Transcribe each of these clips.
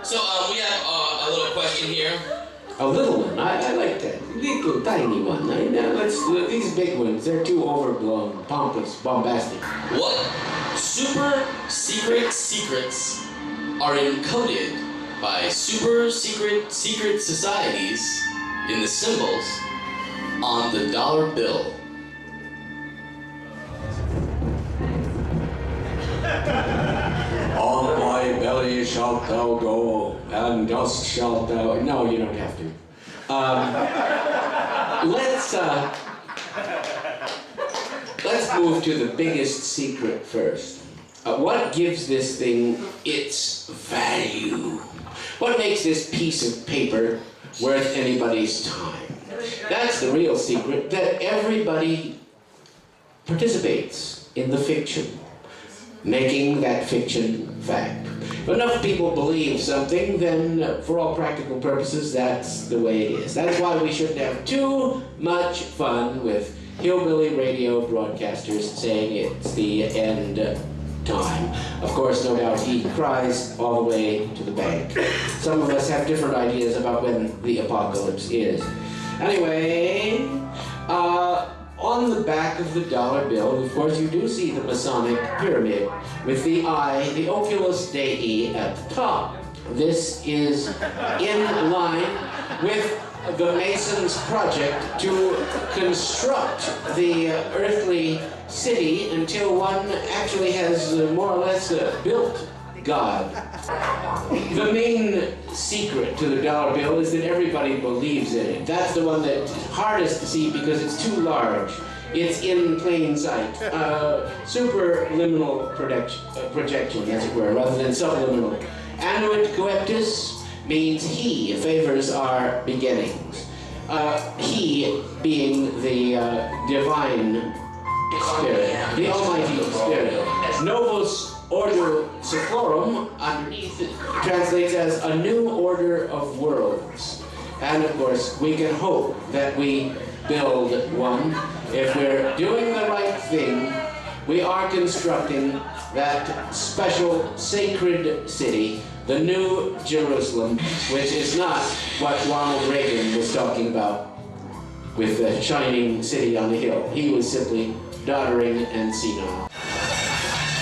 So, we have a little question here. A little one. I like that. Little tiny one. These big ones, they're too overblown, pompous, bombastic. What super secret secrets are encoded by super secret societies in the symbols on the dollar bill? On my belly shalt thou go, and dust shalt thou... No, you don't have to. Let's move to the biggest secret first. What gives this thing its value? What makes this piece of paper worth anybody's time? That's the real secret, that everybody participates in the fiction, making that fiction fact. If enough people believe something, then for all practical purposes, that's the way it is. That's why we shouldn't have too much fun with hillbilly radio broadcasters saying it's the end time. Of course, no doubt he cries all the way to the bank. Some of us have different ideas about when the apocalypse is. Anyway, on the back of the dollar bill, of course, you do see the Masonic pyramid with the eye, the oculus Dei, at the top. This is in line with the Masons' project to construct the earthly city until one actually has more or less built God. The main secret to the dollar bill is that everybody believes in it. That's the one that's hardest to see because it's too large. It's in plain sight. Superliminal projection, as it were, rather than subliminal. Annuit coeptus means he favors our beginnings. He being the divine spirit, the almighty spirit. Novus Ordo Seclorum, underneath, translates as a new order of worlds. And of course, we can hope that we build one. If we're doing the right thing, we are constructing that special sacred city, the New Jerusalem, which is not what Ronald Reagan was talking about with the shining city on the hill. He was simply doddering and senile.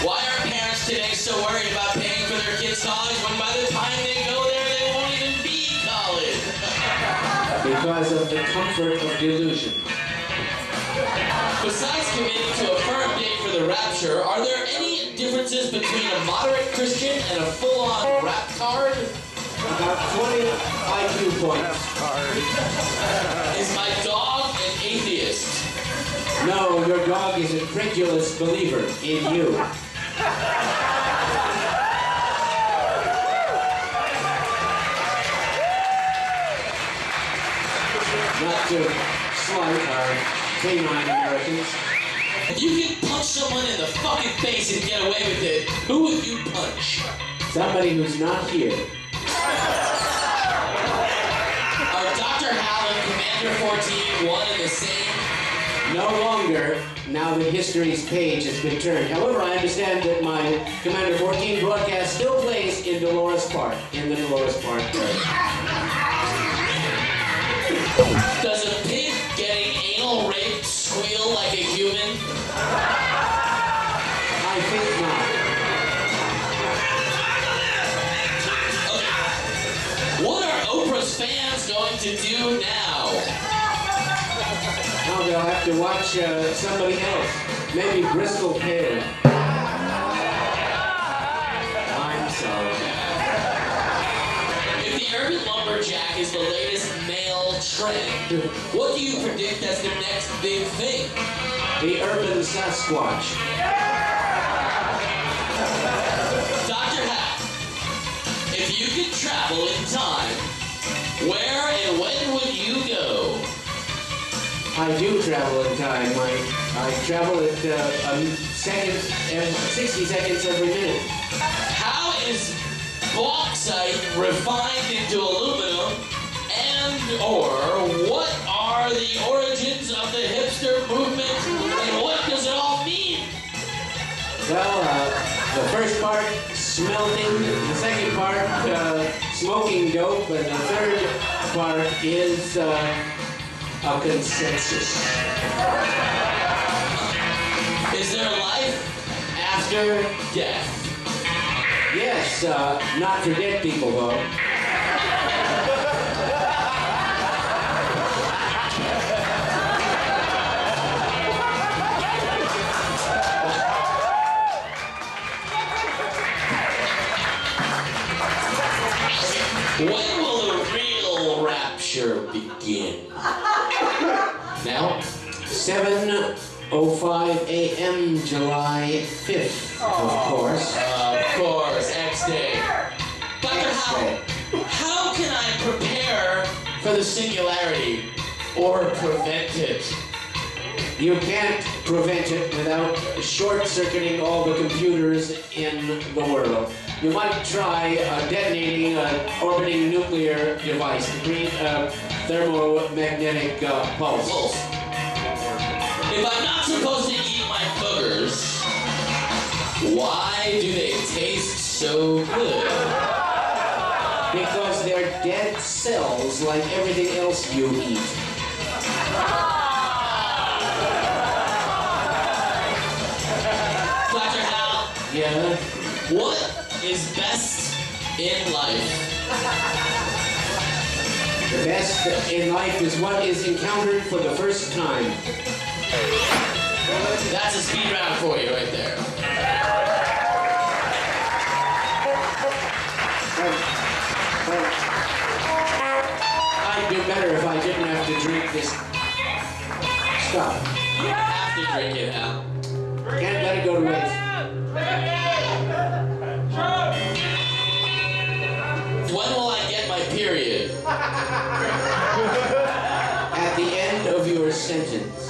Why are parents today so worried about paying for their kids' college when by the time they go there, they won't even be college? Because of the comfort of delusion. Besides committing to a firm date for the rapture, are there any differences between a moderate Christian and a full-on rap card? About 20 IQ points. Is my dog an atheist? No, your dog is a credulous believer in you. Not to slight our canine Americans. If you could punch someone in the fucking face and get away with it, who would you punch? Somebody who's not here. Are Dr. Hal and Commander 14 one and the same? No longer, now that history's page has been turned. However, I understand that my Commander 14 broadcast still plays in Dolores Park, in the Dolores Park area. Does a pig getting anal raped squeal like a human? I think not. Okay. What are Oprah's fans going to do now? Now they'll have to watch somebody else. Maybe Bristol Palin. I'm sorry. If the urban lumberjack is the latest male trend, what do you predict as the next big thing? The urban Sasquatch. Dr. Hal, if you could travel in time, where and when would you go? I do travel in time. I travel at a second, 60 seconds every minute. How is bauxite refined into aluminum, and or what are the origins of the hipster movement, and what does it all mean? Well, the first part, smelting. The second part, smoking dope, and the third part is a consensus. Is there life after death? Yes, not for dead people, though. When will the real rapture begin? Now? 7:05 a.m. July 5th, of course. Of course, X Day. Dr. Hal, how can I prepare for the singularity or prevent it? You can't prevent it without short-circuiting all the computers in the world. You might try detonating an orbiting nuclear device to create a thermomagnetic pulse. If I'm not supposed to eat my boogers, why do they taste so good? Because they're dead cells like everything else you eat. Dr. Hal? Yeah? What is best in life? The best in life is what is encountered for the first time. That's a speed round for you right there. I'd do better if I didn't have to drink this stuff. You have to drink it, Hal. Can't let it go to waste. When will I get my period? At the end of your sentence.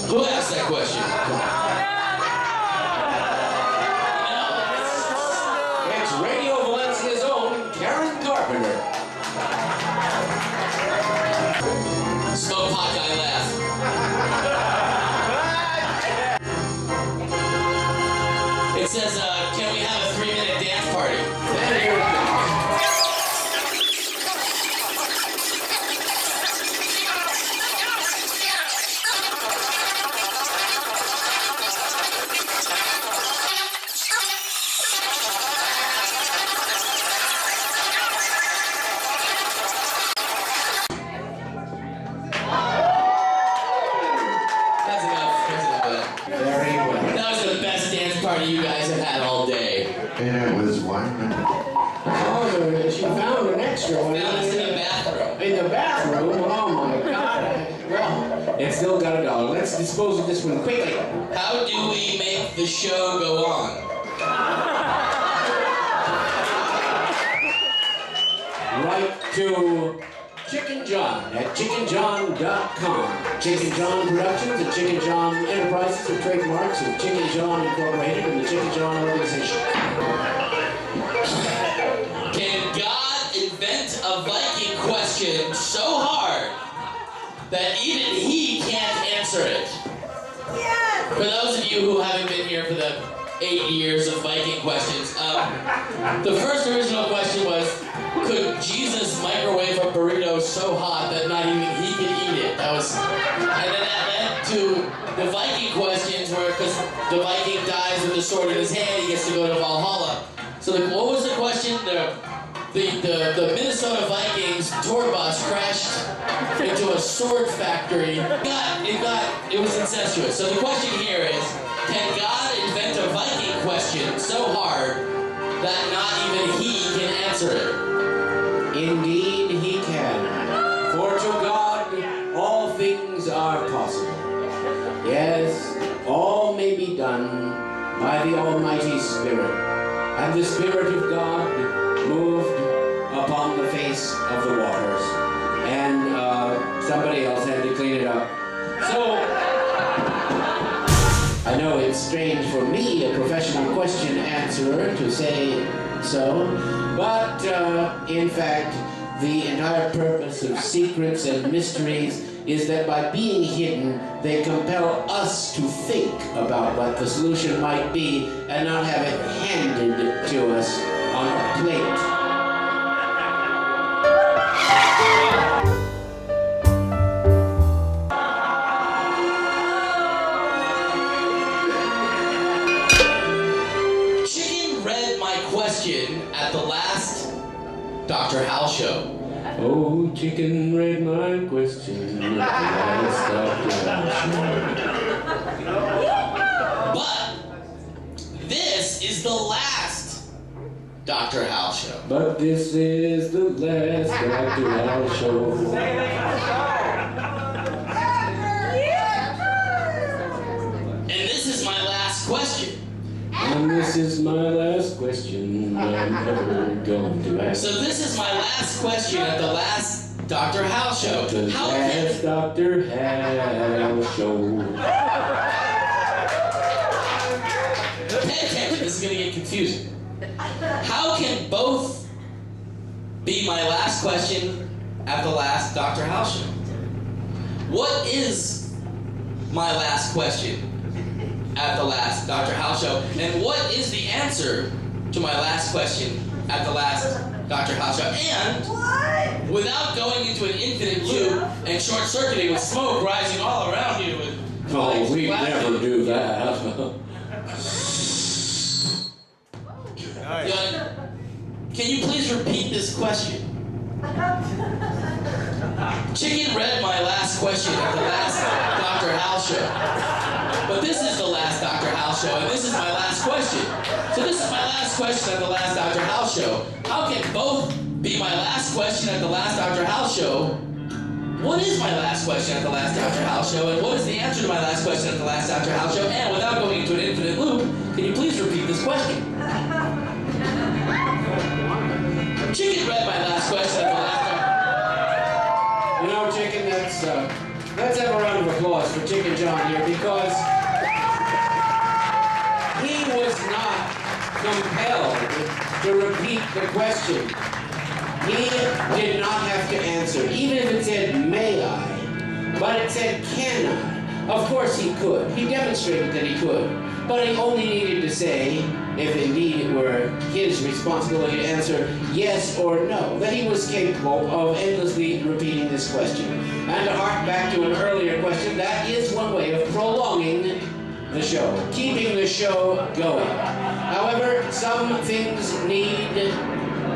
Who asked that question? It's Radio Valencia's own Karen Carpenter. Smoke pot guy laugh. It says, can we have a 3-minute dance party? Then you're back. That's enough. Very well. That was the best dance party you guys have had all day. And it was wonderful. Oh, she found an extra one. Now it's in the bathroom. In the bathroom? Oh my God. Well, it's still got $1. Let's dispose of this one quickly. How do we make the show go on? Write to Chicken John at chickenjohn.com. Chicken John Productions and Chicken John Enterprises are trademarks of Chicken John Incorporated and the Chicken John Organization. Can God invent a Viking question so hard that even he can't answer it? Yes! For those of you who haven't been here for the 8 years of Viking questions, the first original question was, could Jesus microwave a burrito so hot that not even he could eat it? That was, and then that led to the Viking questions where, because the Viking dies with the sword in his hand, he gets to go to Valhalla. So what was the question? The Minnesota Vikings tour bus crashed into a sword factory. It was incestuous. So the question here is, can God invent a Viking question so hard that not even he can answer it? Indeed he can. For to God all things are possible. Yes, all may be done by the Almighty Spirit. And the Spirit of God moved upon the face of the waters. And somebody else had to clean it up. So, I know it's strange for me, a professional question answerer, to say so, but in fact, the entire purpose of secrets and mysteries is that by being hidden, they compel us to think about what the solution might be and not have it handed to us on a plate. Chicken read my question at the last Dr. Hal show. Oh, chicken read my question at the last Dr. Hal show. But this is the last Dr. Hal show. But this is the last Dr. Hal show. And this is my last question. And this is my last question I'm ever going to ask. So this is my last question at the last Dr. Hal show. The How last can... Dr. Hal show. Pay attention, this is going to get confusing. How can both be my last question at the last Dr. Hal show? What is my last question at the last Dr. Hal show? And what is the answer to my last question at the last Dr. Hal show? And without going into an infinite loop and short-circuiting with smoke rising all around you and Oh, we never do that. Can you please repeat this question? Chicken read my last question at the last Dr. Hal show. But this is the last Dr. Hal show, and this is my last question. So this is my last question at the last Dr. Hal show. How can both be my last question at the last Dr. Hal show? What is my last question at the last Dr. Hal show, and what is the answer to my last question at the last Dr. Hal show? And without going into an infinite loop, can you please repeat this question? Chicken read my last question at the last Dr. You know, Chicken, let's have a round of applause for Chicken John here, because he was not compelled to repeat the question. He did not have to answer, even if it said, may I, but it said, can I. Of course he could. He demonstrated that he could. But he only needed to say, if indeed it were his responsibility to answer yes or no, that he was capable of endlessly repeating this question. And to hark back to an earlier question, that is one way of prolonging the show, keeping the show going. However, some things need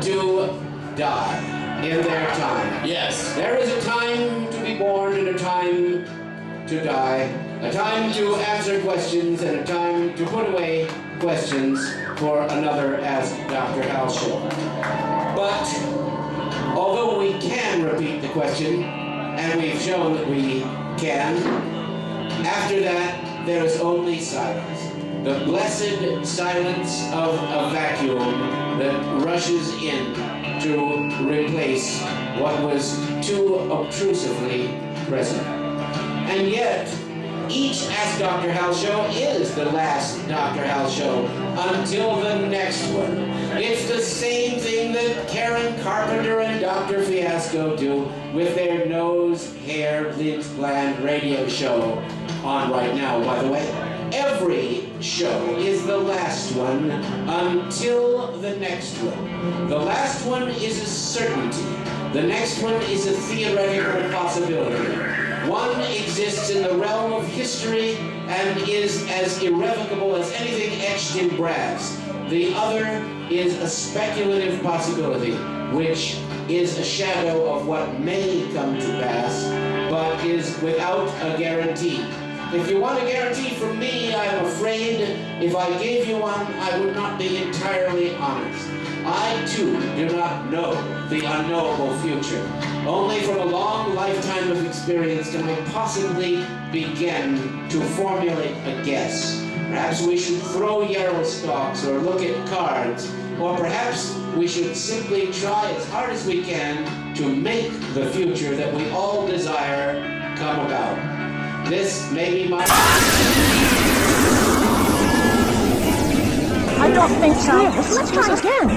to die in their time. Yes. There is a time to be born and a time to die, a time to answer questions and a time to put away questions for another Ask Dr. Hal show. But although we can repeat the question, and we've shown that we can, after that there is only silence. The blessed silence of a vacuum that rushes in to replace what was too obtrusively present. And yet, each Ask Dr. Hal show is the last Dr. Hal show until the next one. It's the same thing that Karen Carpenter and Dr. Fiasco do with their nose, hair, lint gland radio show on right now, by the way. Every show is the last one until the next one. The last one is a certainty. The next one is a theoretical possibility. One exists in the realm of history and is as irrevocable as anything etched in brass. The other is a speculative possibility, which is a shadow of what may come to pass, but is without a guarantee. If you want a guarantee from me, I'm afraid if I gave you one, I would not be entirely honest. I, too, do not know the unknowable future. Only from a long lifetime of experience can I possibly begin to formulate a guess. Perhaps we should throw yarrow stalks or look at cards, or perhaps we should simply try as hard as we can to make the future that we all desire come about. This may be my... I don't think so. Let's try again.